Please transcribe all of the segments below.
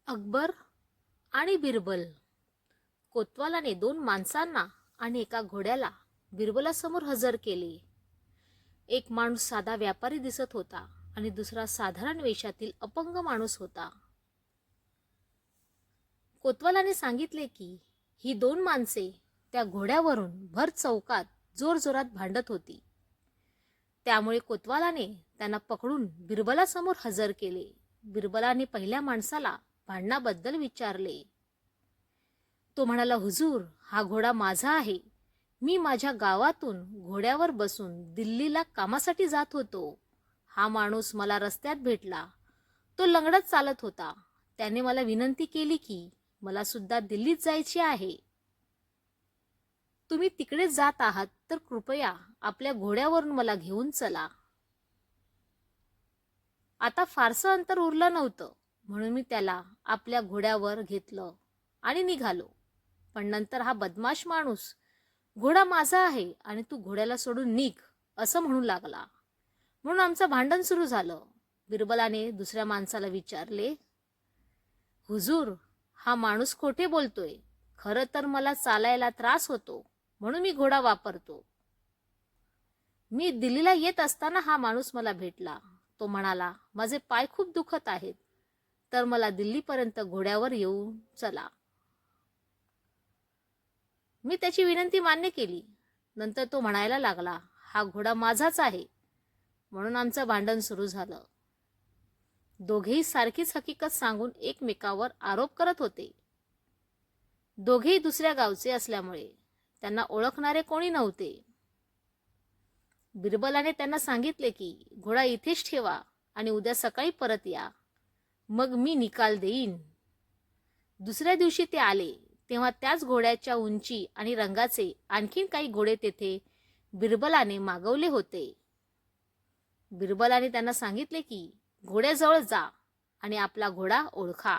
अकबर आणि बिरबल. कोतवालाने दोन माणसांना आणि एका घोड्याला बिरबलासमोर हजर केले. एक माणूस साधा व्यापारी दिसत होता आणि दुसरा साधारण वेशातील अपंग माणूस होता. कोतवालाने सांगितले की ही दोन माणसे त्या घोड्यावरून भर चौकात जोरजोरात भांडत होती. त्यामुळे कोतवालाने त्यांना पकडून बिरबलासमोर हजर केले. बिरबलाने पहिल्या माणसाला भांडणाबद्दल विचारले. तो म्हणाला, हुजूर, हा घोडा माझा आहे. मी माझ्या गावातून घोड्यावर बसून दिल्लीला कामासाठी जात होतो. हा माणूस मला रस्त्यात भेटला. तो लंगडत चालत होता. त्याने मला विनंती केली की मला सुद्धा दिल्लीत जायचे आहे. तुम्ही तिकडे जात आहात तर कृपया आपल्या घोड्यावरून मला घेऊन चला. आता फारसं अंतर उरलं नव्हतं, म्हणून मी त्याला आपल्या घोड्यावर घेतलं आणि निघालो. पण नंतर हा बदमाश माणूस, घोडा माझा आहे आणि तू घोड्याला सोडून निघ, असं म्हणू लागला. म्हणून आमचं भांडण सुरू झालं. बिरबलाने दुसऱ्या माणसाला विचारले, हुजूर, हा माणूस खोटे बोलतोय. खरं तर मला चालायला त्रास होतो, म्हणून मी घोडा वापरतो. मी दिल्लीला येत असताना हा माणूस मला भेटला. तो म्हणाला, माझे पाय खूप दुखत आहेत, तर मला दिल्लीपर्यंत घोड्यावर येऊन चला. मी त्याची विनंती मान्य केली. नंतर तो म्हणायला लागला, हा घोडा माझाच आहे. म्हणून आमचं भांडण सुरू झालं. दोघेही सारखीच हकीकत सांगून एकमेकावर आरोप करत होते. दोघेही दुसऱ्या गावचे असल्यामुळे त्यांना ओळखणारे कोणी नव्हते. बिरबलाने त्यांना सांगितले की घोडा इथेच ठेवा आणि उद्या सकाळी परत या, मग मी निकाल देईन. दुसऱ्या दिवशी ते आले तेव्हा त्याच घोड्याच्या उंची आणि रंगाचे आणखीन काही घोडे तेथे बिरबलाने मागवले होते. बिरबलाने त्यांना सांगितले की घोड्याजवळ जा आणि आपला घोडा ओळखा.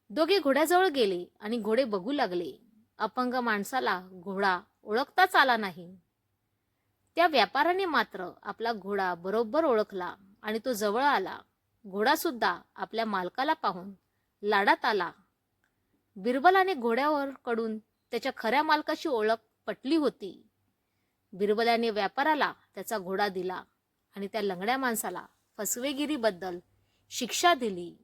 दोघे घोड्याजवळ गेले आणि घोडे बघू लागले. अपंग माणसाला घोडा ओळखताच आला नाही. त्या व्यापाऱ्याने मात्र आपला घोडा बरोबर ओळखला आणि तो जवळ आला. घोडा सुद्धा आपल्या मालकाला पाहून लाडात आला. बिरबलाने घोड्यावर कडून त्याच्या खऱ्या मालकाची ओळख पटली होती. बिरबलाने व्यापाऱ्याला त्याचा घोडा दिला आणि त्या लंगड्या माणसाला फसवेगिरीबद्दल शिक्षा दिली.